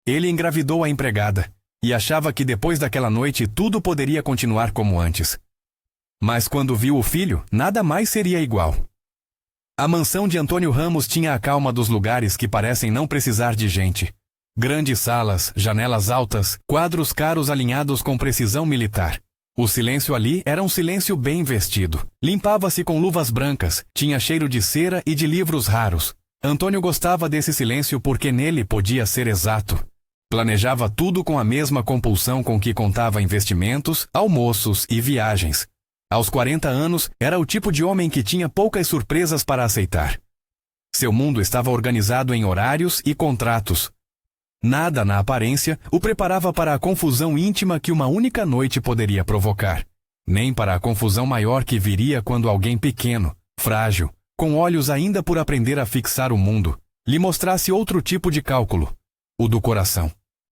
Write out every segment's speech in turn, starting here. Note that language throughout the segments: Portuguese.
Ele engravidou a empregada, e achava que depois daquela noite tudo poderia continuar como antes. Mas quando viu o filho, nada mais seria igual. A mansão de Antônio Ramos tinha a calma dos lugares que parecem não precisar de gente. Grandes salas, janelas altas, quadros caros alinhados com precisão militar. O silêncio ali era um silêncio bem vestido. Limpava-se com luvas brancas, tinha cheiro de cera e de livros raros. Antônio gostava desse silêncio porque nele podia ser exato. Planejava tudo com a mesma compulsão com que contava investimentos, almoços e viagens. Aos 40 anos, era o tipo de homem que tinha poucas surpresas para aceitar. Seu mundo estava organizado em horários e contratos. Nada na aparência o preparava para a confusão íntima que uma única noite poderia provocar. Nem para a confusão maior que viria quando alguém pequeno, frágil, com olhos ainda por aprender a fixar o mundo, lhe mostrasse outro tipo de cálculo, o do coração.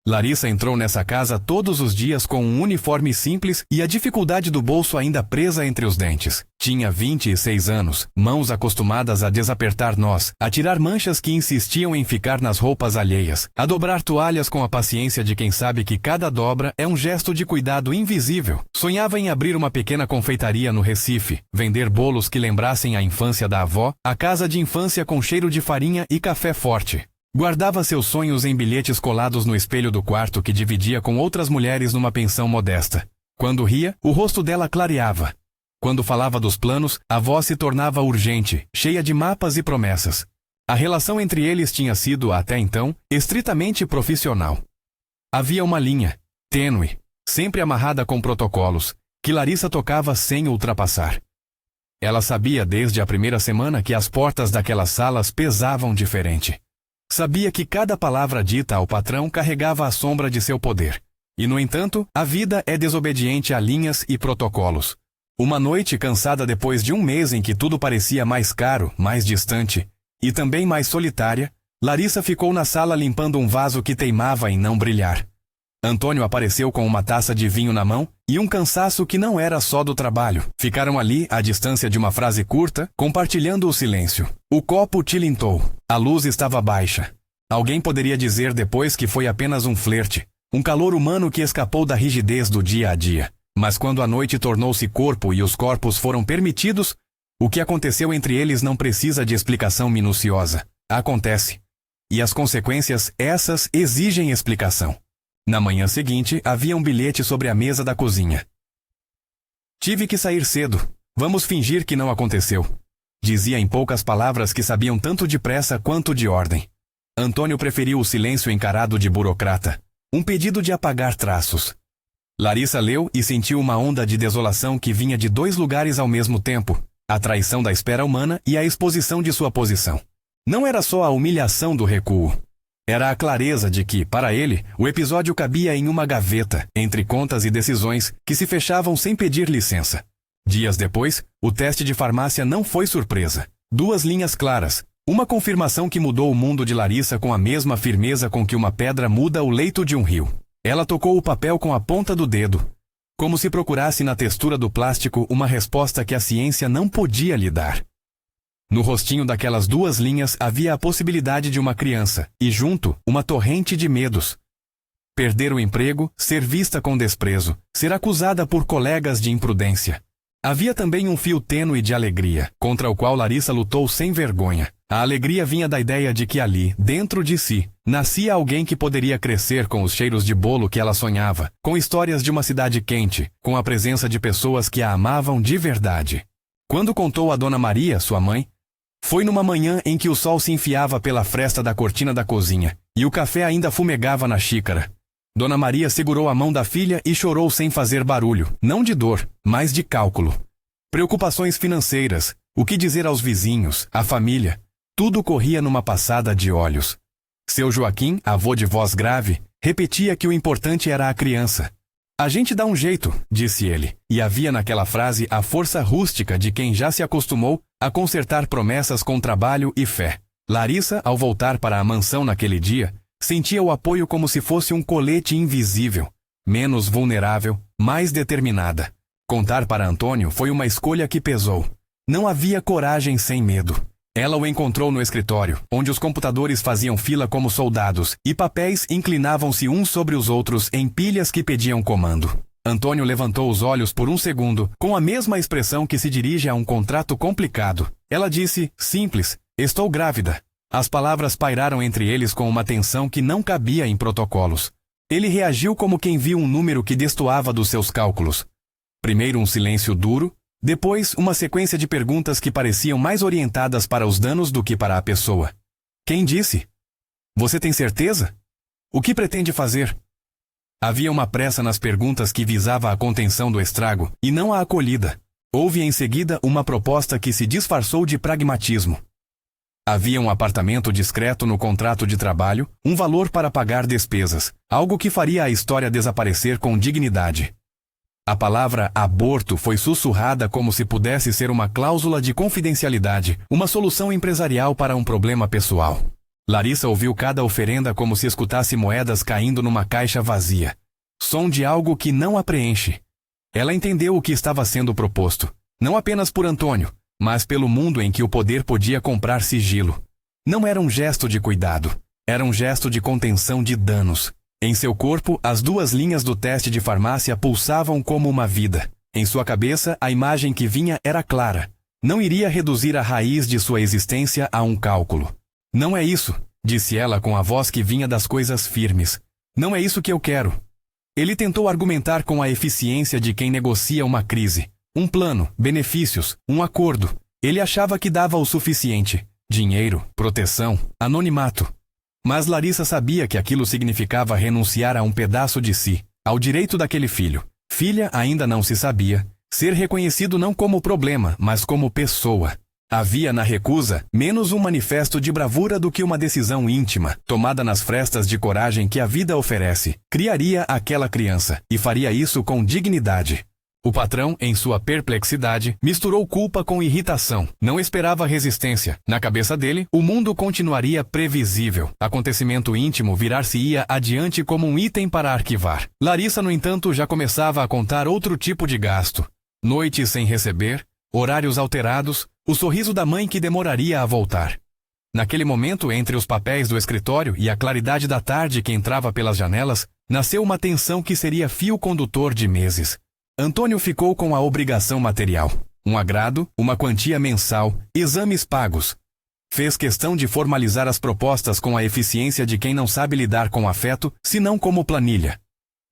Larissa entrou nessa casa todos os dias com um uniforme simples e a dificuldade do bolso ainda presa entre os dentes. Tinha 26 anos, mãos acostumadas a desapertar nós, a tirar manchas que insistiam em ficar nas roupas alheias, a dobrar toalhas com a paciência de quem sabe que cada dobra é um gesto de cuidado invisível. Sonhava em abrir uma pequena confeitaria no Recife, vender bolos que lembrassem a infância da avó, a casa de infância com cheiro de farinha e café forte. Guardava seus sonhos em bilhetes colados no espelho do quarto que dividia com outras mulheres numa pensão modesta. Quando ria, o rosto dela clareava. Quando falava dos planos, a voz se tornava urgente, cheia de mapas e promessas. A relação entre eles tinha sido, até então, estritamente profissional. Havia uma linha, tênue, sempre amarrada com protocolos, que Larissa tocava sem ultrapassar. Ela sabia desde a primeira semana que as portas daquelas salas pesavam diferente. Sabia que cada palavra dita ao patrão carregava a sombra de seu poder. E, no entanto, a vida é desobediente a linhas e protocolos. Uma noite cansada depois de um mês em que tudo parecia mais caro, mais distante, e também mais solitária, Larissa ficou na sala limpando um vaso que teimava em não brilhar. Antônio apareceu com uma taça de vinho na mão e um cansaço que não era só do trabalho. Ficaram ali, à distância de uma frase curta, compartilhando o silêncio. O copo tilintou. A luz estava baixa. Alguém poderia dizer depois que foi apenas um flerte, um calor humano que escapou da rigidez do dia a dia. Mas quando a noite tornou-se corpo e os corpos foram permitidos, o que aconteceu entre eles não precisa de explicação minuciosa. Acontece. E as consequências, essas, exigem explicação. Na manhã seguinte, havia um bilhete sobre a mesa da cozinha. Tive que sair cedo. Vamos fingir que não aconteceu. Dizia em poucas palavras que sabiam tanto de pressa quanto de ordem. Antônio preferiu o silêncio encarado de burocrata. Um pedido de apagar traços. Larissa leu e sentiu uma onda de desolação que vinha de dois lugares ao mesmo tempo. A traição da espera humana e a exposição de sua posição. Não era só a humilhação do recuo. Era a clareza de que, para ele, o episódio cabia em uma gaveta, entre contas e decisões, que se fechavam sem pedir licença. Dias depois, o teste de farmácia não foi surpresa. 2 linhas claras, uma confirmação que mudou o mundo de Larissa com a mesma firmeza com que uma pedra muda o leito de um rio. Ela tocou o papel com a ponta do dedo, como se procurasse na textura do plástico uma resposta que a ciência não podia lhe dar. No rostinho daquelas 2 linhas havia a possibilidade de uma criança, e junto, uma torrente de medos. Perder o emprego, ser vista com desprezo, ser acusada por colegas de imprudência. Havia também um fio tênue de alegria, contra o qual Larissa lutou sem vergonha. A alegria vinha da ideia de que ali, dentro de si, nascia alguém que poderia crescer com os cheiros de bolo que ela sonhava, com histórias de uma cidade quente, com a presença de pessoas que a amavam de verdade. Quando contou a Dona Maria, sua mãe, foi numa manhã em que o sol se enfiava pela fresta da cortina da cozinha, e o café ainda fumegava na xícara. Dona Maria segurou a mão da filha e chorou sem fazer barulho, não de dor, mas de cálculo. Preocupações financeiras, o que dizer aos vizinhos, à família, tudo corria numa passada de olhos. Seu Joaquim, avô de voz grave, repetia que o importante era a criança. A gente dá um jeito, disse ele, e havia naquela frase a força rústica de quem já se acostumou a consertar promessas com trabalho e fé. Larissa, ao voltar para a mansão naquele dia, sentia o apoio como se fosse um colete invisível, menos vulnerável, mais determinada. Contar para Antônio foi uma escolha que pesou. Não havia coragem sem medo. Ela o encontrou no escritório, onde os computadores faziam fila como soldados, e papéis inclinavam-se uns sobre os outros em pilhas que pediam comando. Antônio levantou os olhos por um segundo, com a mesma expressão que se dirige a um contrato complicado. Ela disse, simples, estou grávida. As palavras pairaram entre eles com uma tensão que não cabia em protocolos. Ele reagiu como quem viu um número que destoava dos seus cálculos. Primeiro um silêncio duro, depois uma sequência de perguntas que pareciam mais orientadas para os danos do que para a pessoa. Quem disse? Você tem certeza? O que pretende fazer? Havia uma pressa nas perguntas que visava a contenção do estrago, e não a acolhida. Houve em seguida uma proposta que se disfarçou de pragmatismo. Havia um apartamento discreto no contrato de trabalho, um valor para pagar despesas, algo que faria a história desaparecer com dignidade. A palavra aborto foi sussurrada como se pudesse ser uma cláusula de confidencialidade, uma solução empresarial para um problema pessoal. Larissa ouviu cada oferenda como se escutasse moedas caindo numa caixa vazia. Som de algo que não a preenche. Ela entendeu o que estava sendo proposto, não apenas por Antônio, mas pelo mundo em que o poder podia comprar sigilo. Não era um gesto de cuidado, era um gesto de contenção de danos. Em seu corpo, as duas linhas do teste de farmácia pulsavam como uma vida. Em sua cabeça, a imagem que vinha era clara. Não iria reduzir a raiz de sua existência a um cálculo. Não é isso, disse ela com a voz que vinha das coisas firmes. Não é isso que eu quero. Ele tentou argumentar com a eficiência de quem negocia uma crise. Um plano, benefícios, um acordo. Ele achava que dava o suficiente. Dinheiro, proteção, anonimato. Mas Larissa sabia que aquilo significava renunciar a um pedaço de si, ao direito daquele filho. Filha ainda não se sabia. Ser reconhecido não como problema, mas como pessoa. Havia na recusa menos um manifesto de bravura do que uma decisão íntima, tomada nas frestas de coragem que a vida oferece. Criaria aquela criança, e faria isso com dignidade. O patrão, em sua perplexidade, misturou culpa com irritação. Não esperava resistência. Na cabeça dele, o mundo continuaria previsível. Acontecimento íntimo virar-se-ia adiante como um item para arquivar. Larissa, no entanto, já começava a contar outro tipo de gasto. Noites sem receber, horários alterados, o sorriso da mãe que demoraria a voltar. Naquele momento, entre os papéis do escritório e a claridade da tarde que entrava pelas janelas, nasceu uma tensão que seria fio condutor de meses. Antônio ficou com a obrigação material, um agrado, uma quantia mensal, exames pagos. Fez questão de formalizar as propostas com a eficiência de quem não sabe lidar com afeto, senão como planilha.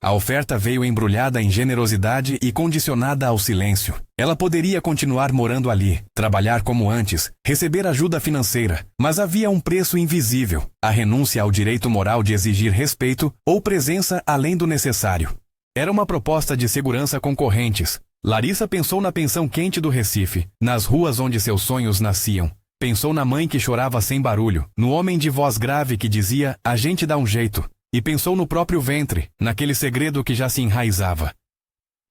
A oferta veio embrulhada em generosidade e condicionada ao silêncio. Ela poderia continuar morando ali, trabalhar como antes, receber ajuda financeira, mas havia um preço invisível, a renúncia ao direito moral de exigir respeito ou presença além do necessário. Era uma proposta de segurança concorrentes. Larissa pensou na pensão quente do Recife, nas ruas onde seus sonhos nasciam. Pensou na mãe que chorava sem barulho, no homem de voz grave que dizia, a gente dá um jeito. E pensou no próprio ventre, naquele segredo que já se enraizava.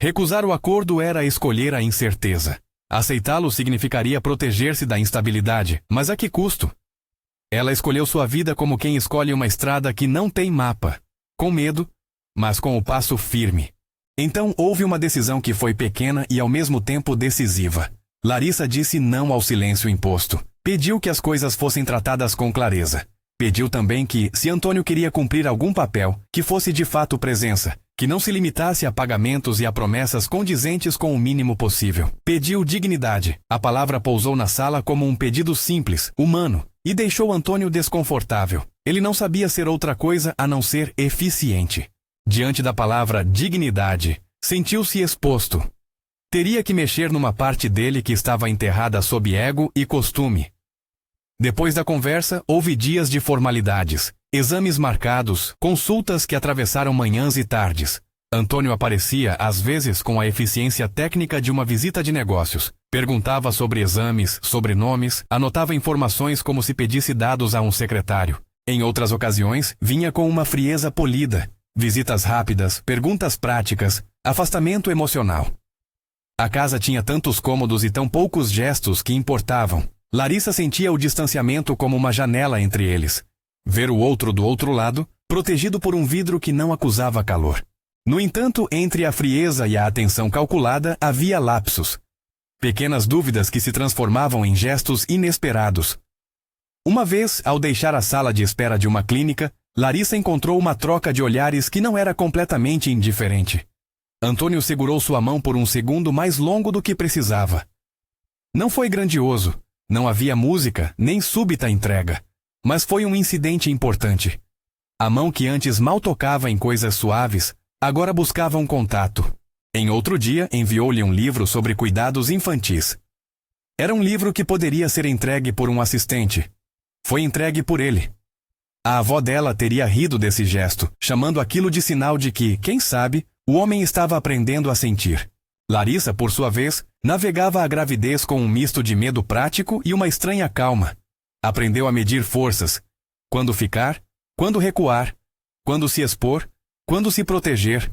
Recusar o acordo era escolher a incerteza. Aceitá-lo significaria proteger-se da instabilidade, mas a que custo? Ela escolheu sua vida como quem escolhe uma estrada que não tem mapa. Com medo, mas com o passo firme. Então houve uma decisão que foi pequena e ao mesmo tempo decisiva. Larissa disse não ao silêncio imposto. Pediu que as coisas fossem tratadas com clareza. Pediu também que, se Antônio queria cumprir algum papel, que fosse de fato presença, que não se limitasse a pagamentos e a promessas condizentes com o mínimo possível. Pediu dignidade. A palavra pousou na sala como um pedido simples, humano, e deixou Antônio desconfortável. Ele não sabia ser outra coisa a não ser eficiente. Diante da palavra dignidade, sentiu-se exposto. Teria que mexer numa parte dele que estava enterrada sob ego e costume. Depois da conversa, houve dias de formalidades, exames marcados, consultas que atravessaram manhãs e tardes. Antônio aparecia, às vezes, com a eficiência técnica de uma visita de negócios. Perguntava sobre exames, sobrenomes, anotava informações como se pedisse dados a um secretário. Em outras ocasiões, vinha com uma frieza polida. Visitas rápidas, perguntas práticas, afastamento emocional. A casa tinha tantos cômodos e tão poucos gestos que importavam. Larissa sentia o distanciamento como uma janela entre eles. Ver o outro do outro lado, protegido por um vidro que não acusava calor. No entanto, entre a frieza e a atenção calculada, havia lapsos. pequenas dúvidas que se transformavam em gestos inesperados. Uma vez, ao deixar a sala de espera de uma clínica, Larissa encontrou uma troca de olhares que não era completamente indiferente. Antônio segurou sua mão por um segundo mais longo do que precisava. Não foi grandioso, não havia música, nem súbita entrega, mas foi um incidente importante. A mão que antes mal tocava em coisas suaves, agora buscava um contato. Em outro dia, enviou-lhe um livro sobre cuidados infantis. Era um livro que poderia ser entregue por um assistente. Foi entregue por ele. A avó dela teria rido desse gesto, chamando aquilo de sinal de que, quem sabe, o homem estava aprendendo a sentir. Larissa, por sua vez, navegava a gravidez com um misto de medo prático e uma estranha calma. Aprendeu a medir forças. Quando ficar, quando recuar, quando se expor, quando se proteger.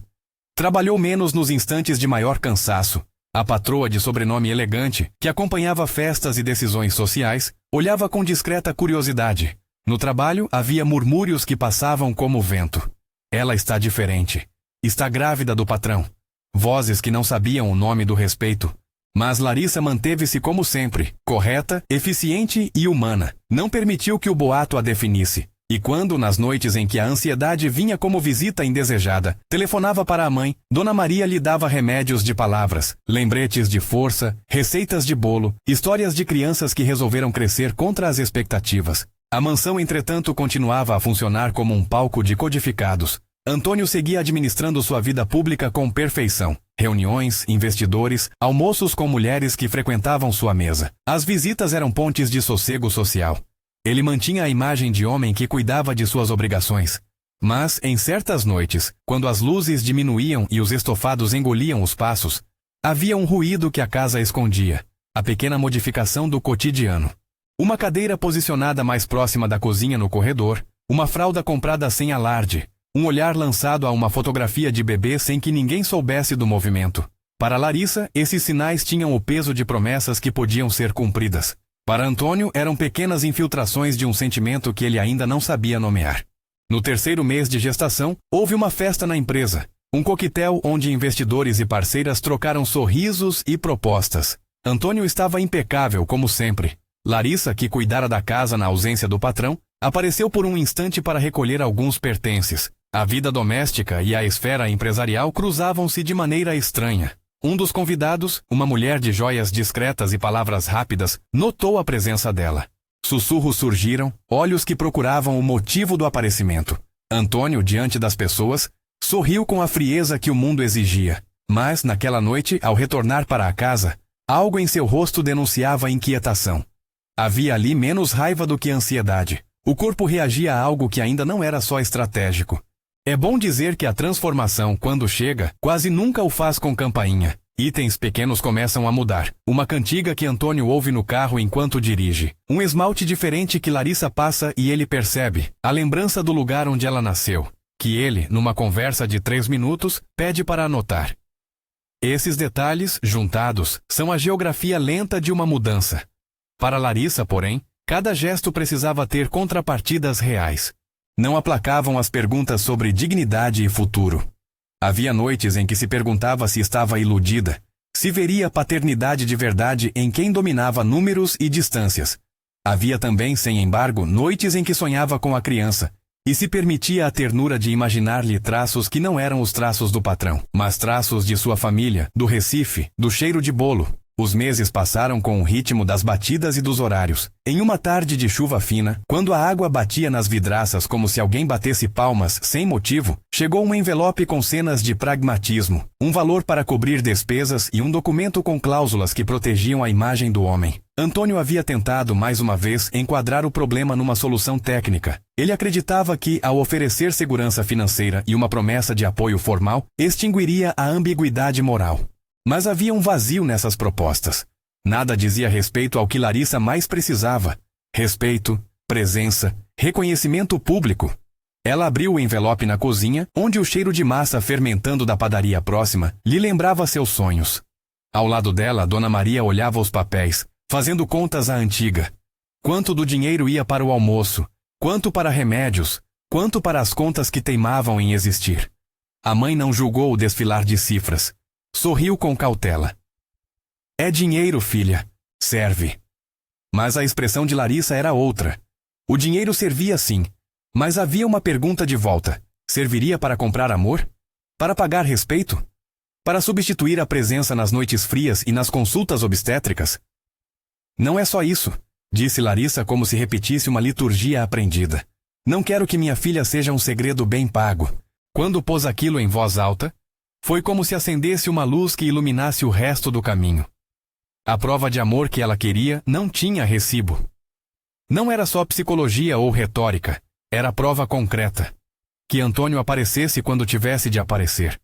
Trabalhou menos nos instantes de maior cansaço. A patroa de sobrenome elegante, que acompanhava festas e decisões sociais, olhava com discreta curiosidade. No trabalho, havia murmúrios que passavam como vento. Ela está diferente. Está grávida do patrão. Vozes que não sabiam o nome do respeito. Mas Larissa manteve-se como sempre, correta, eficiente e humana. Não permitiu que o boato a definisse. E quando, nas noites em que a ansiedade vinha como visita indesejada, telefonava para a mãe, Dona Maria lhe dava remédios de palavras, lembretes de força, receitas de bolo, histórias de crianças que resolveram crescer contra as expectativas. A mansão, entretanto, continuava a funcionar como um palco de codificados. Antônio seguia administrando sua vida pública com perfeição. Reuniões, investidores, almoços com mulheres que frequentavam sua mesa. As visitas eram pontes de sossego social. Ele mantinha a imagem de homem que cuidava de suas obrigações. Mas, em certas noites, quando as luzes diminuíam e os estofados engoliam os passos, havia um ruído que a casa escondia. A pequena modificação do cotidiano. Uma cadeira posicionada mais próxima da cozinha no corredor, uma fralda comprada sem alarde, um olhar lançado a uma fotografia de bebê sem que ninguém soubesse do movimento. Para Larissa, esses sinais tinham o peso de promessas que podiam ser cumpridas. Para Antônio, eram pequenas infiltrações de um sentimento que ele ainda não sabia nomear. No terceiro mês de gestação, houve uma festa na empresa. Um coquetel onde investidores e parceiras trocaram sorrisos e propostas. Antônio estava impecável, como sempre. Larissa, que cuidara da casa na ausência do patrão, apareceu por um instante para recolher alguns pertences. A vida doméstica e a esfera empresarial cruzavam-se de maneira estranha. Um dos convidados, uma mulher de joias discretas e palavras rápidas, notou a presença dela. Sussurros surgiram, olhos que procuravam o motivo do aparecimento. Antônio, diante das pessoas, sorriu com a frieza que o mundo exigia. Mas, naquela noite, ao retornar para a casa, algo em seu rosto denunciava inquietação. Havia ali menos raiva do que ansiedade. O corpo reagia a algo que ainda não era só estratégico. É bom dizer que a transformação, quando chega, quase nunca o faz com campainha. Itens pequenos começam a mudar. Uma cantiga que Antônio ouve no carro enquanto dirige. Um esmalte diferente que Larissa passa e ele percebe. A lembrança do lugar onde ela nasceu. Que ele, numa conversa de 3 minutos, pede para anotar. Esses detalhes, juntados, são a geografia lenta de uma mudança. Para Larissa, porém, cada gesto precisava ter contrapartidas reais. Não aplacavam as perguntas sobre dignidade e futuro. Havia noites em que se perguntava se estava iludida, se veria paternidade de verdade em quem dominava números e distâncias. Havia também, sem embargo, noites em que sonhava com a criança, e se permitia a ternura de imaginar-lhe traços que não eram os traços do patrão, mas traços de sua família, do Recife, do cheiro de bolo. Os meses passaram com o ritmo das batidas e dos horários. Em uma tarde de chuva fina, quando a água batia nas vidraças como se alguém batesse palmas sem motivo, chegou um envelope com cenas de pragmatismo, um valor para cobrir despesas e um documento com cláusulas que protegiam a imagem do homem. Antônio havia tentado, mais uma vez, enquadrar o problema numa solução técnica. Ele acreditava que, ao oferecer segurança financeira e uma promessa de apoio formal, extinguiria a ambiguidade moral. Mas havia um vazio nessas propostas. Nada dizia respeito ao que Larissa mais precisava. Respeito, presença, reconhecimento público. Ela abriu o envelope na cozinha, onde o cheiro de massa fermentando da padaria próxima lhe lembrava seus sonhos. Ao lado dela, Dona Maria olhava os papéis, fazendo contas à antiga. Quanto do dinheiro ia para o almoço, quanto para remédios, quanto para as contas que teimavam em existir. A mãe não julgou o desfilar de cifras. Sorriu com cautela. É dinheiro, filha. Serve. Mas a expressão de Larissa era outra. O dinheiro servia sim, mas havia uma pergunta de volta. Serviria para comprar amor? Para pagar respeito? Para substituir a presença nas noites frias e nas consultas obstétricas? Não é só isso, disse Larissa como se repetisse uma liturgia aprendida. Não quero que minha filha seja um segredo bem pago. Quando pôs aquilo em voz alta, foi como se acendesse uma luz que iluminasse o resto do caminho. A prova de amor que ela queria não tinha recibo. Não era só psicologia ou retórica, era prova concreta. Que Antônio aparecesse quando tivesse de aparecer.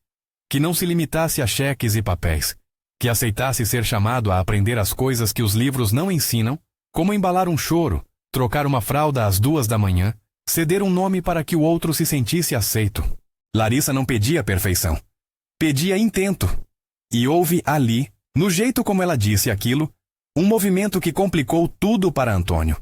Que não se limitasse a cheques e papéis. Que aceitasse ser chamado a aprender as coisas que os livros não ensinam, como embalar um choro, trocar uma fralda às 2 da manhã, ceder um nome para que o outro se sentisse aceito. Larissa não pedia perfeição. Pedia intento. E houve ali, no jeito como ela disse aquilo, um movimento que complicou tudo para Antônio.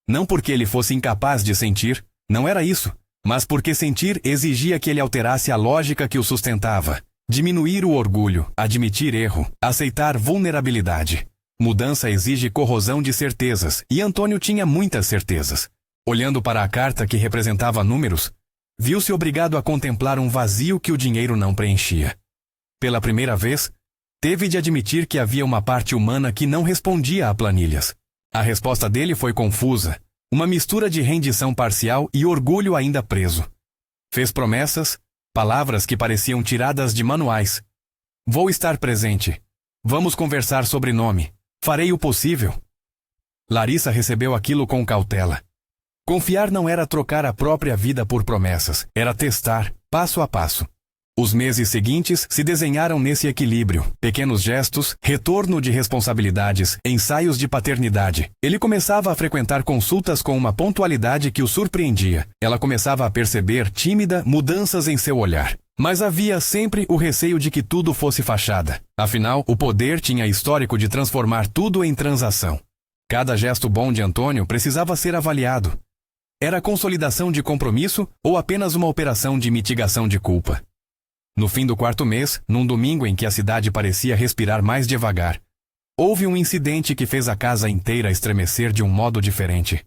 Não porque ele fosse incapaz de sentir, não era isso, mas porque sentir exigia que ele alterasse a lógica que o sustentava, diminuir o orgulho, admitir erro, aceitar vulnerabilidade. Mudança exige corrosão de certezas, e Antônio tinha muitas certezas. Olhando para a carta que representava números, viu-se obrigado a contemplar um vazio que o dinheiro não preenchia. Pela primeira vez, teve de admitir que havia uma parte humana que não respondia a planilhas. A resposta dele foi confusa, uma mistura de rendição parcial e orgulho ainda preso. Fez promessas, palavras que pareciam tiradas de manuais. Vou estar presente. Vamos conversar sobre nome. Farei o possível. Larissa recebeu aquilo com cautela. Confiar não era trocar a própria vida por promessas, era testar, passo a passo. Os meses seguintes se desenharam nesse equilíbrio. Pequenos gestos, retorno de responsabilidades, ensaios de paternidade. Ele começava a frequentar consultas com uma pontualidade que o surpreendia. Ela começava a perceber, tímida, mudanças em seu olhar. Mas havia sempre o receio de que tudo fosse fachada. Afinal, o poder tinha histórico de transformar tudo em transação. Cada gesto bom de Antônio precisava ser avaliado. Era consolidação de compromisso ou apenas uma operação de mitigação de culpa? No fim do 4º mês, num domingo em que a cidade parecia respirar mais devagar, houve um incidente que fez a casa inteira estremecer de um modo diferente.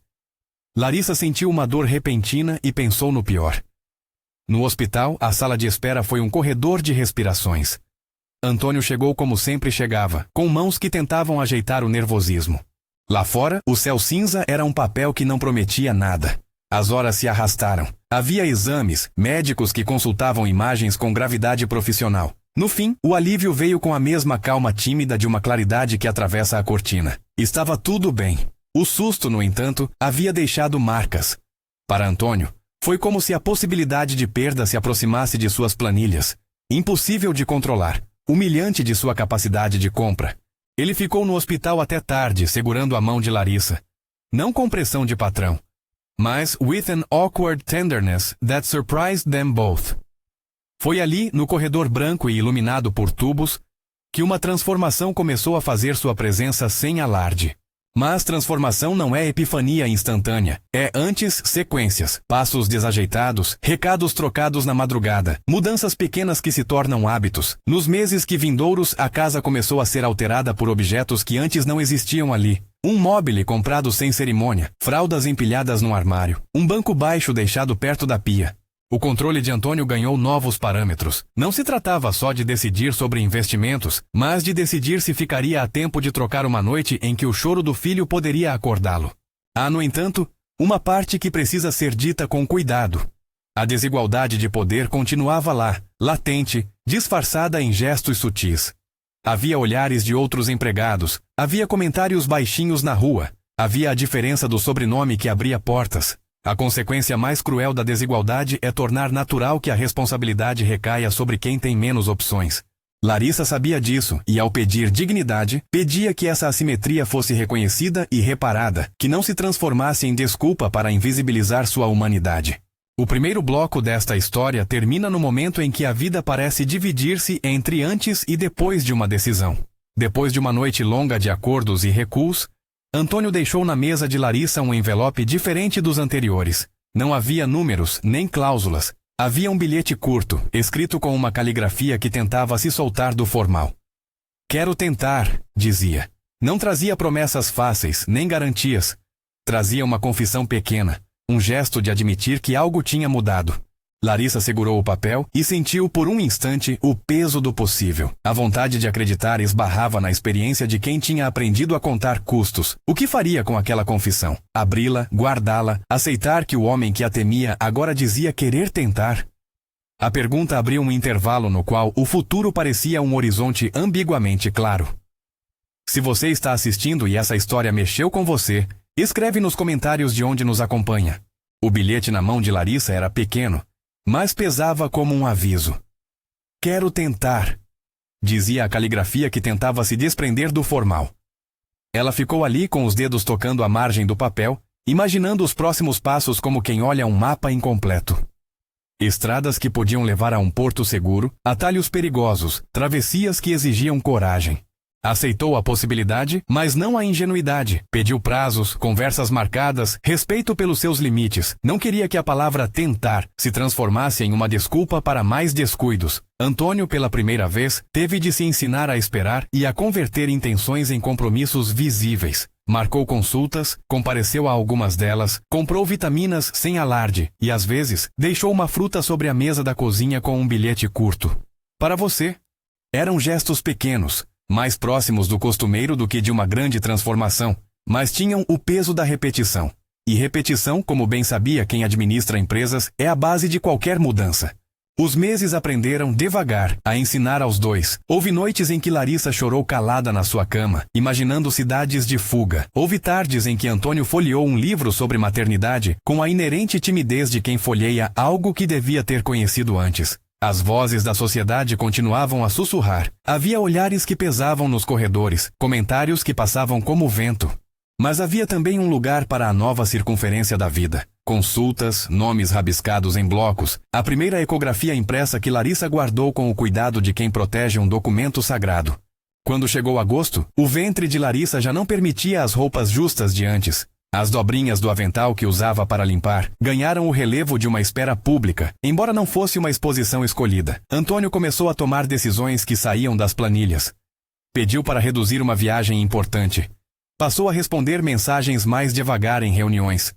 Larissa sentiu uma dor repentina e pensou no pior. No hospital, a sala de espera foi um corredor de respirações. Antônio chegou como sempre chegava, com mãos que tentavam ajeitar o nervosismo. Lá fora, o céu cinza era um papel que não prometia nada. As horas se arrastaram. Havia exames, médicos que consultavam imagens com gravidade profissional. No fim, o alívio veio com a mesma calma tímida de uma claridade que atravessa a cortina. Estava tudo bem. O susto, no entanto, havia deixado marcas. Para Antônio, foi como se a possibilidade de perda se aproximasse de suas planilhas. Impossível de controlar, humilhante de sua capacidade de compra. Ele ficou no hospital até tarde, segurando a mão de Larissa. Não com pressão de patrão, mas with an awkward tenderness that surprised them both. Foi ali, no corredor branco e iluminado por tubos, que uma transformação começou a fazer sua presença sem alarde. Mas transformação não é epifania instantânea. É antes sequências, passos desajeitados, recados trocados na madrugada, mudanças pequenas que se tornam hábitos. Nos meses que vindouros, a casa começou a ser alterada por objetos que antes não existiam ali. Um móbile comprado sem cerimônia, fraldas empilhadas num armário, um banco baixo deixado perto da pia. O controle de Antônio ganhou novos parâmetros. Não se tratava só de decidir sobre investimentos, mas de decidir se ficaria a tempo de trocar uma noite em que o choro do filho poderia acordá-lo. Há, no entanto, uma parte que precisa ser dita com cuidado. A desigualdade de poder continuava lá, latente, disfarçada em gestos sutis. Havia olhares de outros empregados, havia comentários baixinhos na rua, havia a diferença do sobrenome que abria portas. A consequência mais cruel da desigualdade é tornar natural que a responsabilidade recaia sobre quem tem menos opções. Larissa sabia disso e, ao pedir dignidade, pedia que essa assimetria fosse reconhecida e reparada, que não se transformasse em desculpa para invisibilizar sua humanidade. O primeiro bloco desta história termina no momento em que a vida parece dividir-se entre antes e depois de uma decisão. Depois de uma noite longa de acordos e recuos, Antônio deixou na mesa de Larissa um envelope diferente dos anteriores. Não havia números, nem cláusulas. Havia um bilhete curto, escrito com uma caligrafia que tentava se soltar do formal. Quero tentar, dizia. Não trazia promessas fáceis, nem garantias. Trazia uma confissão pequena, um gesto de admitir que algo tinha mudado. Larissa segurou o papel e sentiu por um instante o peso do possível. A vontade de acreditar esbarrava na experiência de quem tinha aprendido a contar custos. O que faria com aquela confissão? Abri-la, guardá-la, aceitar que o homem que a temia agora dizia querer tentar? A pergunta abriu um intervalo no qual o futuro parecia um horizonte ambiguamente claro. Se você está assistindo e essa história mexeu com você, escreve nos comentários de onde nos acompanha. O bilhete na mão de Larissa era pequeno, mas pesava como um aviso. Quero tentar, dizia a caligrafia que tentava se desprender do formal. Ela ficou ali com os dedos tocando a margem do papel, imaginando os próximos passos como quem olha um mapa incompleto. Estradas que podiam levar a um porto seguro, atalhos perigosos, travessias que exigiam coragem. Aceitou a possibilidade, mas não a ingenuidade. Pediu prazos, conversas marcadas, respeito pelos seus limites. Não queria que a palavra tentar se transformasse em uma desculpa para mais descuidos. Antônio, pela primeira vez, teve de se ensinar a esperar e a converter intenções em compromissos visíveis. Marcou consultas, compareceu a algumas delas, comprou vitaminas sem alarde e, às vezes, deixou uma fruta sobre a mesa da cozinha com um bilhete curto. Para você. Eram gestos pequenos, mais próximos do costumeiro do que de uma grande transformação, mas tinham o peso da repetição. E repetição, como bem sabia quem administra empresas, é a base de qualquer mudança. Os meses aprenderam devagar a ensinar aos dois. Houve noites em que Larissa chorou calada na sua cama, imaginando cidades de fuga. Houve tardes em que Antônio folheou um livro sobre maternidade com a inerente timidez de quem folheia algo que devia ter conhecido antes. As vozes da sociedade continuavam a sussurrar. Havia olhares que pesavam nos corredores, comentários que passavam como vento. Mas havia também um lugar para a nova circunferência da vida. Consultas, nomes rabiscados em blocos, a primeira ecografia impressa que Larissa guardou com o cuidado de quem protege um documento sagrado. Quando chegou agosto, o ventre de Larissa já não permitia as roupas justas de antes. As dobrinhas do avental que usava para limpar ganharam o relevo de uma espera pública, embora não fosse uma exposição escolhida. Antônio começou a tomar decisões que saíam das planilhas. Pediu para reduzir uma viagem importante. Passou a responder mensagens mais devagar em reuniões.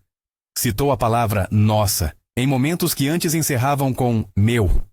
Citou a palavra nossa, em momentos que antes encerravam com meu.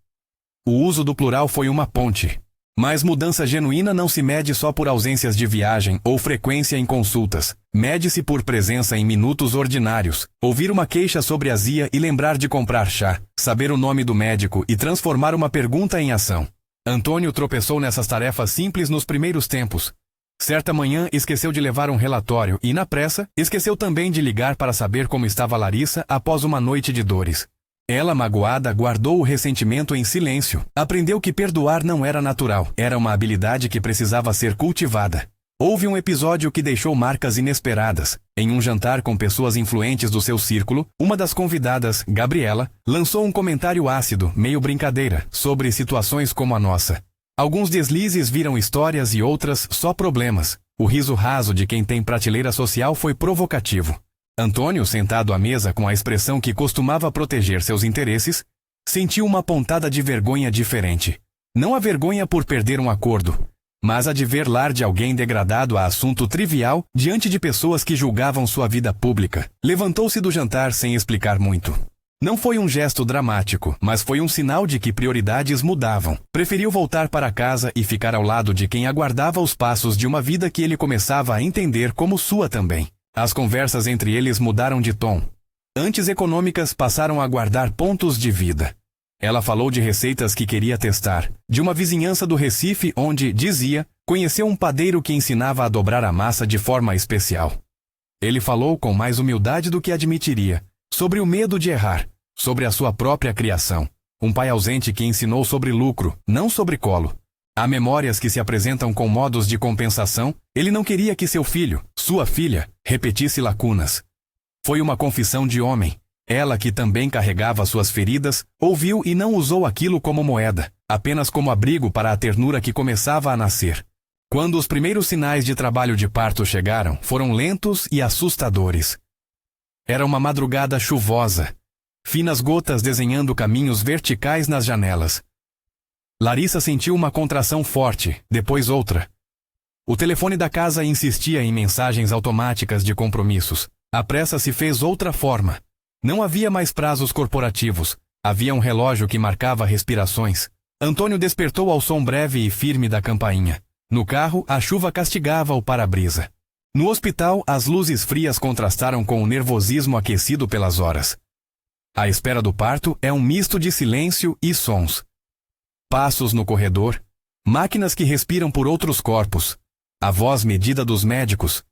O uso do plural foi uma ponte. Mas mudança genuína não se mede só por ausências de viagem ou frequência em consultas. Mede-se por presença em minutos ordinários. Ouvir uma queixa sobre azia e lembrar de comprar chá. Saber o nome do médico e transformar uma pergunta em ação. Antônio tropeçou nessas tarefas simples nos primeiros tempos. Certa manhã esqueceu de levar um relatório e, na pressa, esqueceu também de ligar para saber como estava Larissa após uma noite de dores. Ela, magoada, guardou o ressentimento em silêncio. Aprendeu que perdoar não era natural. Era uma habilidade que precisava ser cultivada. Houve um episódio que deixou marcas inesperadas. Em um jantar com pessoas influentes do seu círculo, uma das convidadas, Gabriela, lançou um comentário ácido, meio brincadeira, sobre situações como a nossa. Alguns deslizes viram histórias e outras só problemas. O riso raso de quem tem prateleira social foi provocativo. Antônio, sentado à mesa com a expressão que costumava proteger seus interesses, sentiu uma pontada de vergonha diferente. Não a vergonha por perder um acordo, mas a de ver lar de alguém degradado a assunto trivial diante de pessoas que julgavam sua vida pública. Levantou-se do jantar sem explicar muito. Não foi um gesto dramático, mas foi um sinal de que prioridades mudavam. Preferiu voltar para casa e ficar ao lado de quem aguardava os passos de uma vida que ele começava a entender como sua também. As conversas entre eles mudaram de tom. Antes econômicas passaram a guardar pontos de vida. Ela falou de receitas que queria testar, de uma vizinhança do Recife onde, dizia, conheceu um padeiro que ensinava a dobrar a massa de forma especial. Ele falou com mais humildade do que admitiria, sobre o medo de errar, sobre a sua própria criação. Um pai ausente que ensinou sobre lucro, não sobre colo. Há memórias que se apresentam com modos de compensação. Ele não queria que seu filho, sua filha, repetisse lacunas. Foi uma confissão de homem. Ela, que também carregava suas feridas, ouviu e não usou aquilo como moeda, apenas como abrigo para a ternura que começava a nascer. Quando os primeiros sinais de trabalho de parto chegaram, foram lentos e assustadores. Era uma madrugada chuvosa, finas gotas desenhando caminhos verticais nas janelas. Larissa sentiu uma contração forte, depois outra. O telefone da casa insistia em mensagens automáticas de compromissos. A pressa se fez outra forma. Não havia mais prazos corporativos. Havia um relógio que marcava respirações. Antônio despertou ao som breve e firme da campainha. No carro, a chuva castigava o para-brisa. No hospital, as luzes frias contrastaram com o nervosismo aquecido pelas horas. A espera do parto é um misto de silêncio e sons. Passos no corredor, máquinas que respiram por outros corpos, a voz medida dos médicos.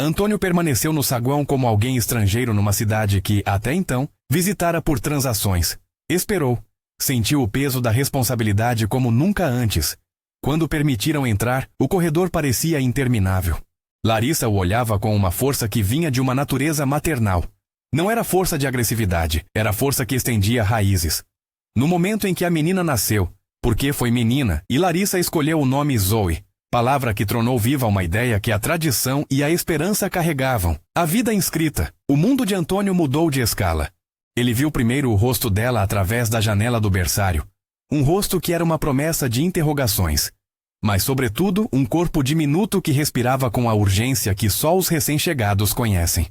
Antônio permaneceu no saguão como alguém estrangeiro numa cidade que, até então, visitara por transações. Esperou. Sentiu o peso da responsabilidade como nunca antes. Quando permitiram entrar, o corredor parecia interminável. Larissa o olhava com uma força que vinha de uma natureza maternal. Não era força de agressividade, era força que estendia raízes. No momento em que a menina nasceu, porque foi menina, e Larissa escolheu o nome Zoe, palavra que tornou viva uma ideia que a tradição e a esperança carregavam. A vida inscrita. O mundo de Antônio mudou de escala. Ele viu primeiro o rosto dela através da janela do berçário. Um rosto que era uma promessa de interrogações. Mas, sobretudo, um corpo diminuto que respirava com a urgência que só os recém-chegados conhecem.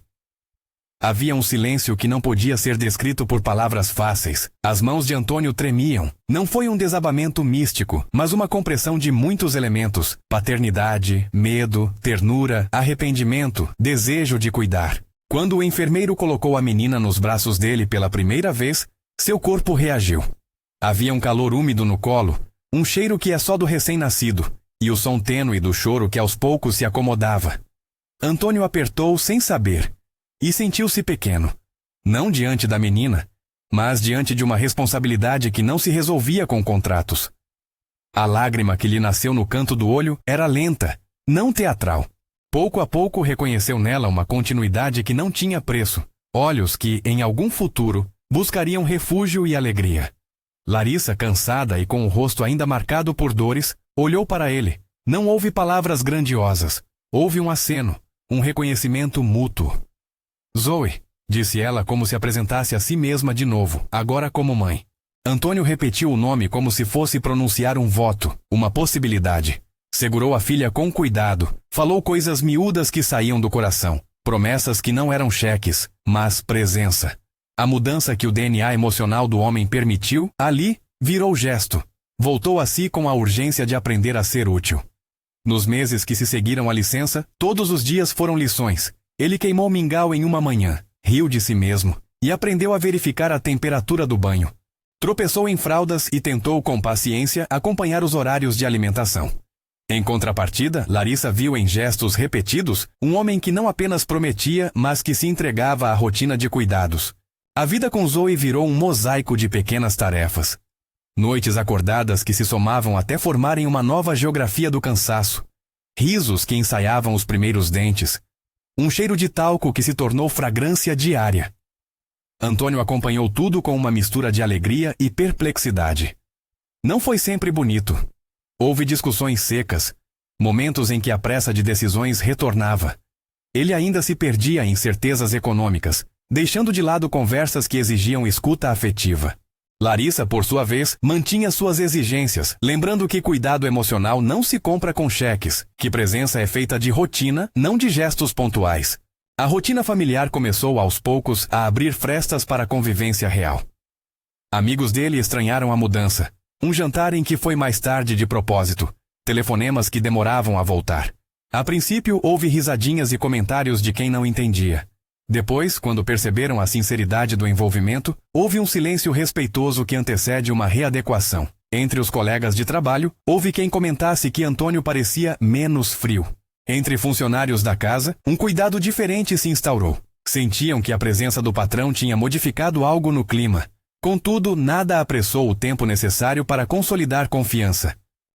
Havia um silêncio que não podia ser descrito por palavras fáceis. As mãos de Antônio tremiam. Não foi um desabamento místico, mas uma compressão de muitos elementos: paternidade, medo, ternura, arrependimento, desejo de cuidar. Quando o enfermeiro colocou a menina nos braços dele pela primeira vez, seu corpo reagiu. Havia um calor úmido no colo, um cheiro que é só do recém-nascido, e o som tênue do choro que aos poucos se acomodava. Antônio apertou sem saber, e sentiu-se pequeno. Não diante da menina, mas diante de uma responsabilidade que não se resolvia com contratos. A lágrima que lhe nasceu no canto do olho era lenta, não teatral. Pouco a pouco reconheceu nela uma continuidade que não tinha preço, olhos que, em algum futuro, buscariam refúgio e alegria. Larissa, cansada e com o rosto ainda marcado por dores, olhou para ele. Não houve palavras grandiosas. Houve um aceno, um reconhecimento mútuo. Zoe, disse ela como se apresentasse a si mesma de novo, agora como mãe. Antônio repetiu o nome como se fosse pronunciar um voto, uma possibilidade. Segurou a filha com cuidado, falou coisas miúdas que saíam do coração, promessas que não eram cheques, mas presença. A mudança que o DNA emocional do homem permitiu, ali, virou gesto. Voltou a si com a urgência de aprender a ser útil. Nos meses que se seguiram à licença, todos os dias foram lições. Ele queimou mingau em uma manhã, riu de si mesmo, e aprendeu a verificar a temperatura do banho. Tropeçou em fraldas e tentou com paciência acompanhar os horários de alimentação. Em contrapartida, Larissa viu em gestos repetidos um homem que não apenas prometia, mas que se entregava à rotina de cuidados. A vida com Zoe virou um mosaico de pequenas tarefas. Noites acordadas que se somavam até formarem uma nova geografia do cansaço. Risos que ensaiavam os primeiros dentes. Um cheiro de talco que se tornou fragrância diária. Antônio acompanhou tudo com uma mistura de alegria e perplexidade. Não foi sempre bonito. Houve discussões secas, momentos em que a pressa de decisões retornava. Ele ainda se perdia em certezas econômicas, deixando de lado conversas que exigiam escuta afetiva. Larissa, por sua vez, mantinha suas exigências, lembrando que cuidado emocional não se compra com cheques, que presença é feita de rotina, não de gestos pontuais. A rotina familiar começou aos poucos a abrir frestas para a convivência real. Amigos dele estranharam a mudança. Um jantar em que foi mais tarde de propósito. Telefonemas que demoravam a voltar. A princípio, houve risadinhas e comentários de quem não entendia. Depois, quando perceberam a sinceridade do envolvimento, houve um silêncio respeitoso que antecede uma readequação. Entre os colegas de trabalho, houve quem comentasse que Antônio parecia menos frio. Entre funcionários da casa, um cuidado diferente se instaurou. Sentiam que a presença do patrão tinha modificado algo no clima. Contudo, nada apressou o tempo necessário para consolidar confiança.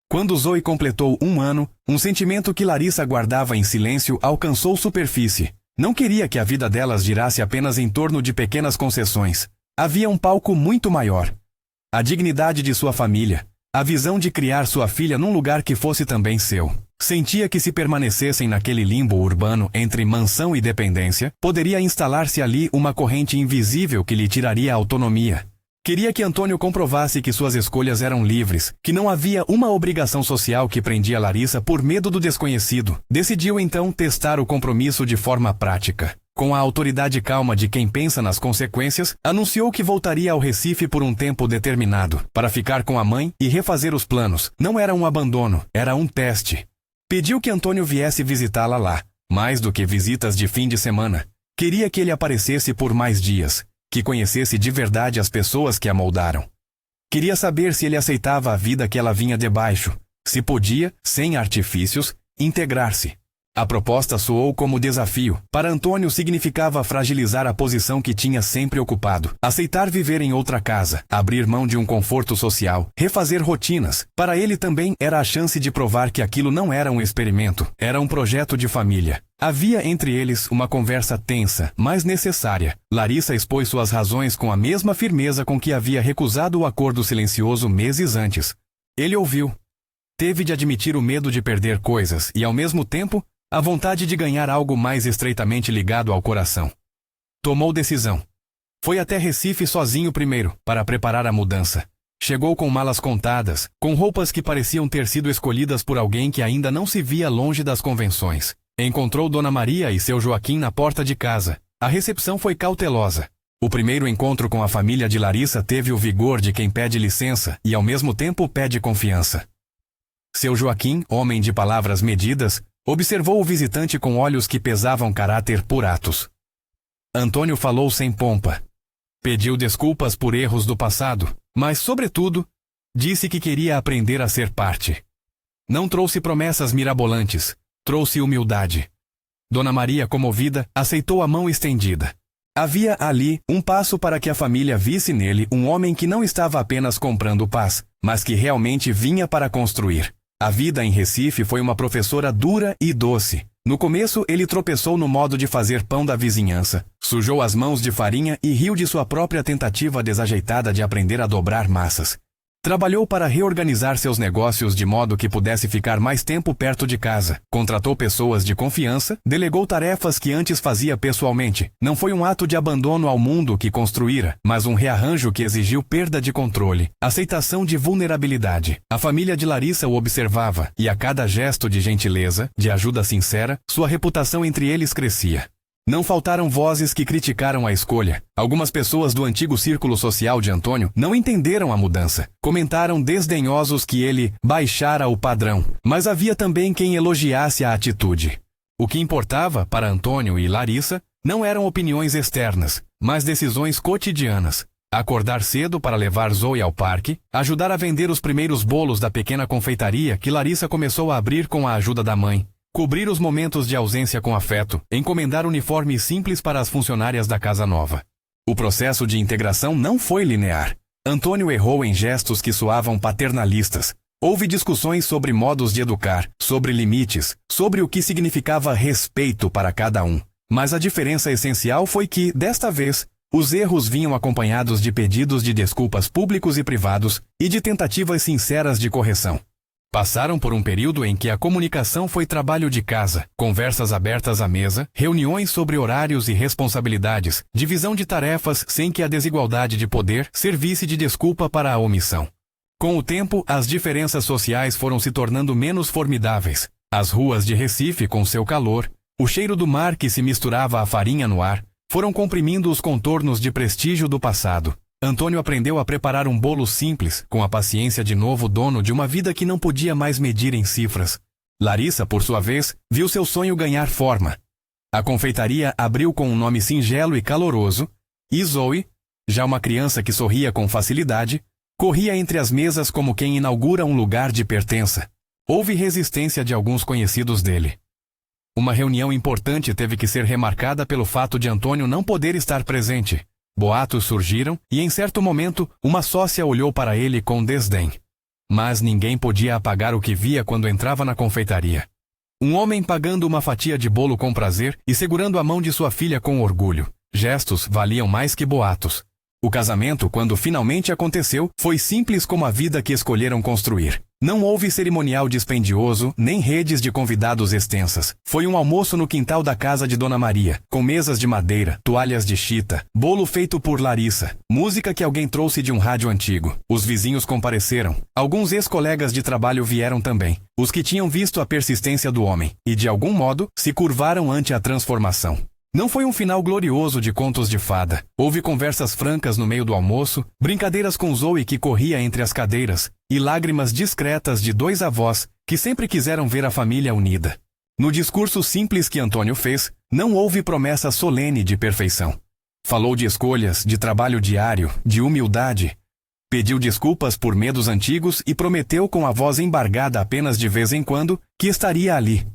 Quando Zoe completou 1 ano, um sentimento que Larissa guardava em silêncio alcançou superfície. Não queria que a vida delas girasse apenas em torno de pequenas concessões. Havia um palco muito maior. A dignidade de sua família, a visão de criar sua filha num lugar que fosse também seu. Sentia que se permanecessem naquele limbo urbano entre mansão e dependência, poderia instalar-se ali uma corrente invisível que lhe tiraria a autonomia, Queria que Antônio comprovasse que suas escolhas eram livres, que não havia uma obrigação social que prendia Larissa por medo do desconhecido. Decidiu então testar o compromisso de forma prática. Com a autoridade calma de quem pensa nas consequências, anunciou que voltaria ao Recife por um tempo determinado, para ficar com a mãe e refazer os planos. Não era um abandono, era um teste. Pediu que Antônio viesse visitá-la lá, mais do que visitas de fim de semana. Queria que ele aparecesse por mais dias, que conhecesse de verdade as pessoas que a moldaram. Queria saber se ele aceitava a vida que ela vinha debaixo, se podia, sem artifícios, integrar-se. A proposta soou como desafio. Para Antônio significava fragilizar a posição que tinha sempre ocupado. Aceitar viver em outra casa, abrir mão de um conforto social, refazer rotinas. Para ele também era a chance de provar que aquilo não era um experimento, era um projeto de família. Havia entre eles uma conversa tensa, mas necessária. Larissa expôs suas razões com a mesma firmeza com que havia recusado o acordo silencioso meses antes. Ele ouviu. Teve de admitir o medo de perder coisas e, ao mesmo tempo, a vontade de ganhar algo mais estreitamente ligado ao coração. Tomou decisão. Foi até Recife sozinho primeiro, para preparar a mudança. Chegou com malas contadas, com roupas que pareciam ter sido escolhidas por alguém que ainda não se via longe das convenções. Encontrou Dona Maria e seu Joaquim na porta de casa. A recepção foi cautelosa. O primeiro encontro com a família de Larissa teve o vigor de quem pede licença e, ao mesmo tempo, pede confiança. Seu Joaquim, homem de palavras medidas, observou o visitante com olhos que pesavam caráter por atos. Antônio falou sem pompa. Pediu desculpas por erros do passado, mas, sobretudo, disse que queria aprender a ser parte. Não trouxe promessas mirabolantes, trouxe humildade. Dona Maria, comovida, aceitou a mão estendida. Havia ali um passo para que a família visse nele um homem que não estava apenas comprando paz, mas que realmente vinha para construir. A vida em Recife foi uma professora dura e doce. No começo, ele tropeçou no modo de fazer pão da vizinhança, sujou as mãos de farinha e riu de sua própria tentativa desajeitada de aprender a dobrar massas. Trabalhou para reorganizar seus negócios de modo que pudesse ficar mais tempo perto de casa. Contratou pessoas de confiança, delegou tarefas que antes fazia pessoalmente. Não foi um ato de abandono ao mundo que construíra, mas um rearranjo que exigiu perda de controle, aceitação de vulnerabilidade. A família de Larissa o observava, e a cada gesto de gentileza, de ajuda sincera, sua reputação entre eles crescia. Não faltaram vozes que criticaram a escolha. Algumas pessoas do antigo círculo social de Antônio não entenderam a mudança. Comentaram desdenhosos que ele baixara o padrão. Mas havia também quem elogiasse a atitude. O que importava, para Antônio e Larissa, não eram opiniões externas, mas decisões cotidianas. Acordar cedo para levar Zoe ao parque, ajudar a vender os primeiros bolos da pequena confeitaria que Larissa começou a abrir com a ajuda da mãe. Cobrir os momentos de ausência com afeto, encomendar uniformes simples para as funcionárias da casa nova. O processo de integração não foi linear. Antônio errou em gestos que soavam paternalistas. Houve discussões sobre modos de educar, sobre limites, sobre o que significava respeito para cada um. Mas a diferença essencial foi que, desta vez, os erros vinham acompanhados de pedidos de desculpas públicos e privados e de tentativas sinceras de correção. Passaram por um período em que a comunicação foi trabalho de casa, conversas abertas à mesa, reuniões sobre horários e responsabilidades, divisão de tarefas sem que a desigualdade de poder servisse de desculpa para a omissão. Com o tempo, as diferenças sociais foram se tornando menos formidáveis. As ruas de Recife, com seu calor, o cheiro do mar que se misturava à farinha no ar, foram comprimindo os contornos de prestígio do passado. Antônio aprendeu a preparar um bolo simples, com a paciência de novo dono de uma vida que não podia mais medir em cifras. Larissa, por sua vez, viu seu sonho ganhar forma. A confeitaria abriu com um nome singelo e caloroso, e Zoe, já uma criança que sorria com facilidade, corria entre as mesas como quem inaugura um lugar de pertença. Houve resistência de alguns conhecidos dele. Uma reunião importante teve que ser remarcada pelo fato de Antônio não poder estar presente. Boatos surgiram e, em certo momento, uma sócia olhou para ele com desdém. Mas ninguém podia apagar o que via quando entrava na confeitaria. Um homem pagando uma fatia de bolo com prazer e segurando a mão de sua filha com orgulho. Gestos valiam mais que boatos. O casamento, quando finalmente aconteceu, foi simples como a vida que escolheram construir. Não houve cerimonial dispendioso, nem redes de convidados extensas. Foi um almoço no quintal da casa de Dona Maria, com mesas de madeira, toalhas de chita, bolo feito por Larissa, música que alguém trouxe de um rádio antigo. Os vizinhos compareceram. Alguns ex-colegas de trabalho vieram também. Os que tinham visto a persistência do homem, e de algum modo, se curvaram ante a transformação. Não foi um final glorioso de contos de fada. Houve conversas francas no meio do almoço, brincadeiras com Zoe que corria entre as cadeiras, e lágrimas discretas de dois avós que sempre quiseram ver a família unida. No discurso simples que Antônio fez, não houve promessa solene de perfeição. Falou de escolhas, de trabalho diário, de humildade. Pediu desculpas por medos antigos e prometeu com a voz embargada apenas de vez em quando que estaria ali.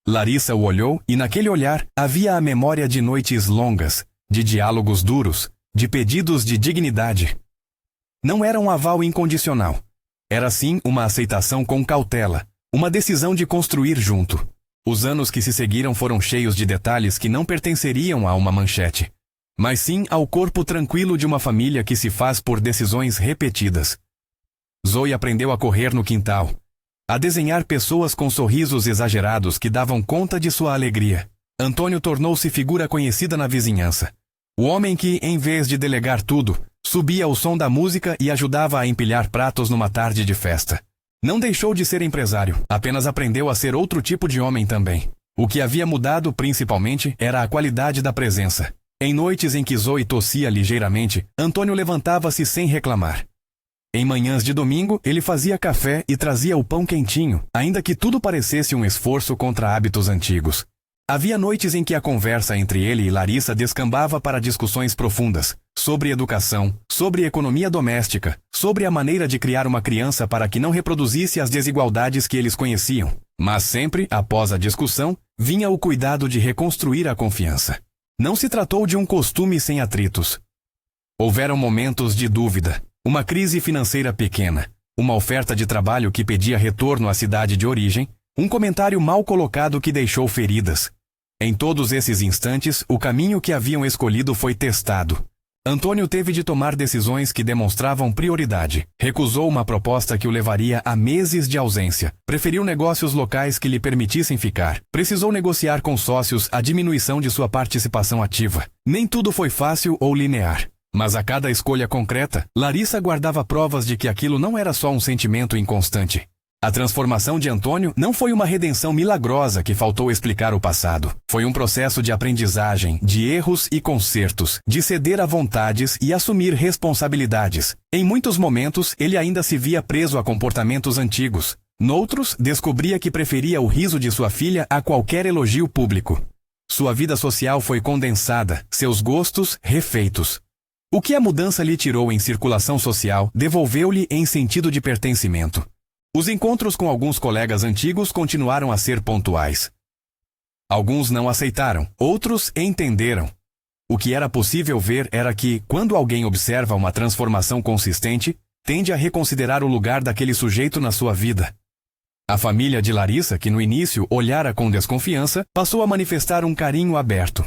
Larissa o olhou e naquele olhar havia a memória de noites longas, de diálogos duros, de pedidos de dignidade. Não era um aval incondicional. Era sim uma aceitação com cautela, uma decisão de construir junto. Os anos que se seguiram foram cheios de detalhes que não pertenceriam a uma manchete, mas sim ao corpo tranquilo de uma família que se faz por decisões repetidas. Zoe aprendeu a correr no quintal, a desenhar pessoas com sorrisos exagerados que davam conta de sua alegria. Antônio tornou-se figura conhecida na vizinhança. O homem que, em vez de delegar tudo, subia ao som da música e ajudava a empilhar pratos numa tarde de festa. Não deixou de ser empresário, apenas aprendeu a ser outro tipo de homem também. O que havia mudado principalmente era a qualidade da presença. Em noites em que Zoe tossia ligeiramente, Antônio levantava-se sem reclamar. Em manhãs de domingo, ele fazia café e trazia o pão quentinho, ainda que tudo parecesse um esforço contra hábitos antigos. Havia noites em que a conversa entre ele e Larissa descambava para discussões profundas, sobre educação, sobre economia doméstica, sobre a maneira de criar uma criança para que não reproduzisse as desigualdades que eles conheciam. Mas sempre, após a discussão, vinha o cuidado de reconstruir a confiança. Não se tratou de um costume sem atritos. Houveram momentos de dúvida. Uma crise financeira pequena, uma oferta de trabalho que pedia retorno à cidade de origem, um comentário mal colocado que deixou feridas. Em todos esses instantes, o caminho que haviam escolhido foi testado. Antônio teve de tomar decisões que demonstravam prioridade. Recusou uma proposta que o levaria a meses de ausência. Preferiu negócios locais que lhe permitissem ficar. Precisou negociar com sócios a diminuição de sua participação ativa. Nem tudo foi fácil ou linear. Mas a cada escolha concreta, Larissa guardava provas de que aquilo não era só um sentimento inconstante. A transformação de Antônio não foi uma redenção milagrosa que faltou explicar o passado. Foi um processo de aprendizagem, de erros e consertos, de ceder a vontades e assumir responsabilidades. Em muitos momentos, ele ainda se via preso a comportamentos antigos. Noutros, descobria que preferia o riso de sua filha a qualquer elogio público. Sua vida social foi condensada, seus gostos refeitos. O que a mudança lhe tirou em circulação social, devolveu-lhe em sentido de pertencimento. Os encontros com alguns colegas antigos continuaram a ser pontuais. Alguns não aceitaram, outros entenderam. O que era possível ver era que, quando alguém observa uma transformação consistente, tende a reconsiderar o lugar daquele sujeito na sua vida. A família de Larissa, que no início olhara com desconfiança, passou a manifestar um carinho aberto.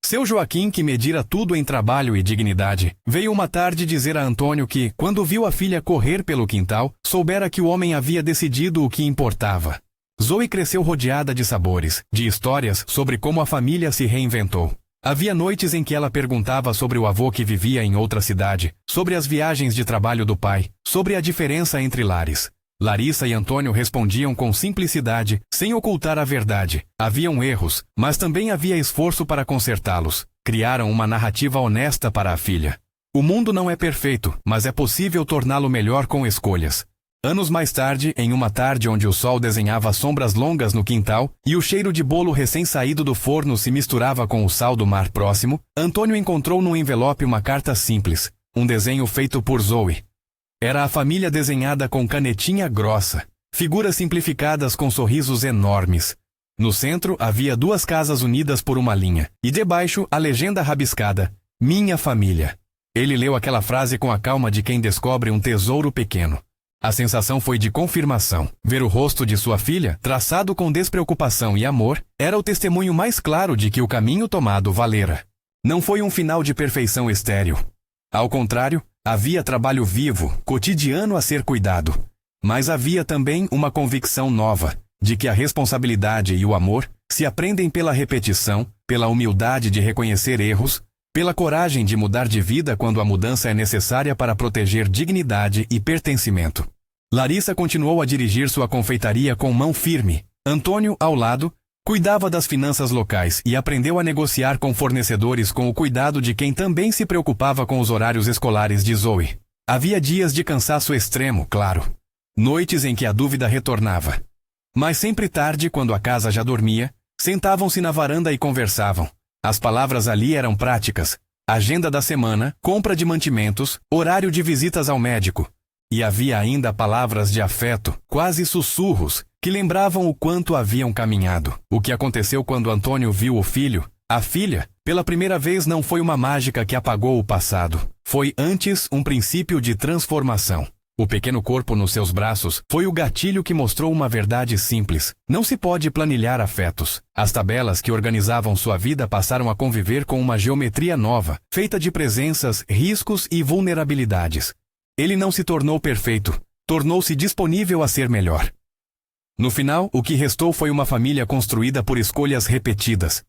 Seu Joaquim, que medira tudo em trabalho e dignidade, veio uma tarde dizer a Antônio que, quando viu a filha correr pelo quintal, soubera que o homem havia decidido o que importava. Zoe cresceu rodeada de sabores, de histórias sobre como a família se reinventou. Havia noites em que ela perguntava sobre o avô que vivia em outra cidade, sobre as viagens de trabalho do pai, sobre a diferença entre lares. Larissa e Antônio respondiam com simplicidade, sem ocultar a verdade. Haviam erros, mas também havia esforço para consertá-los. Criaram uma narrativa honesta para a filha. O mundo não é perfeito, mas é possível torná-lo melhor com escolhas. Anos mais tarde, em uma tarde onde o sol desenhava sombras longas no quintal e o cheiro de bolo recém-saído do forno se misturava com o sal do mar próximo, Antônio encontrou num envelope uma carta simples, um desenho feito por Zoe. Era a família desenhada com canetinha grossa, figuras simplificadas com sorrisos enormes. No centro havia duas casas unidas por uma linha, e debaixo a legenda rabiscada, Minha Família. Ele leu aquela frase com a calma de quem descobre um tesouro pequeno. A sensação foi de confirmação. Ver o rosto de sua filha, traçado com despreocupação e amor, era o testemunho mais claro de que o caminho tomado valera. Não foi um final de perfeição estéril. Ao contrário, havia trabalho vivo, cotidiano a ser cuidado. Mas havia também uma convicção nova, de que a responsabilidade e o amor se aprendem pela repetição, pela humildade de reconhecer erros, pela coragem de mudar de vida quando a mudança é necessária para proteger dignidade e pertencimento. Larissa continuou a dirigir sua confeitaria com mão firme. Antônio, ao lado, cuidava das finanças locais e aprendeu a negociar com fornecedores com o cuidado de quem também se preocupava com os horários escolares de Zoe. Havia dias de cansaço extremo, claro. Noites em que a dúvida retornava. Mas sempre tarde, quando a casa já dormia, sentavam-se na varanda e conversavam. As palavras ali eram práticas. Agenda da semana, compra de mantimentos, horário de visitas ao médico. E havia ainda palavras de afeto, quase sussurros, que lembravam o quanto haviam caminhado. O que aconteceu quando Antônio viu o filho, a filha, pela primeira vez não foi uma mágica que apagou o passado. Foi antes um princípio de transformação. O pequeno corpo nos seus braços foi o gatilho que mostrou uma verdade simples. Não se pode planilhar afetos. As tabelas que organizavam sua vida passaram a conviver com uma geometria nova, feita de presenças, riscos e vulnerabilidades. Ele não se tornou perfeito, tornou-se disponível a ser melhor. No final, o que restou foi uma família construída por escolhas repetidas.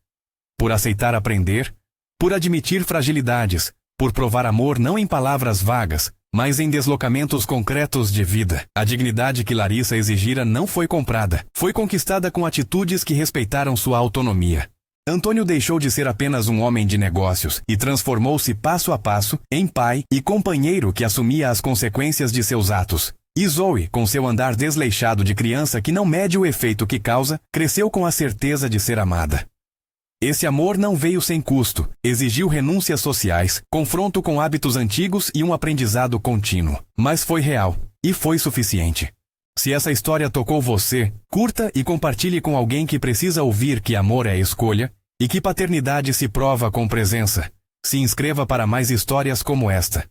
Por aceitar aprender, por admitir fragilidades, por provar amor não em palavras vagas, mas em deslocamentos concretos de vida. A dignidade que Larissa exigira não foi comprada, foi conquistada com atitudes que respeitaram sua autonomia. Antônio deixou de ser apenas um homem de negócios e transformou-se passo a passo em pai e companheiro que assumia as consequências de seus atos. E Zoe, com seu andar desleixado de criança que não mede o efeito que causa, cresceu com a certeza de ser amada. Esse amor não veio sem custo, exigiu renúncias sociais, confronto com hábitos antigos e um aprendizado contínuo. Mas foi real, e foi suficiente. Se essa história tocou você, curta e compartilhe com alguém que precisa ouvir que amor é escolha, e que paternidade se prova com presença. Se inscreva para mais histórias como esta.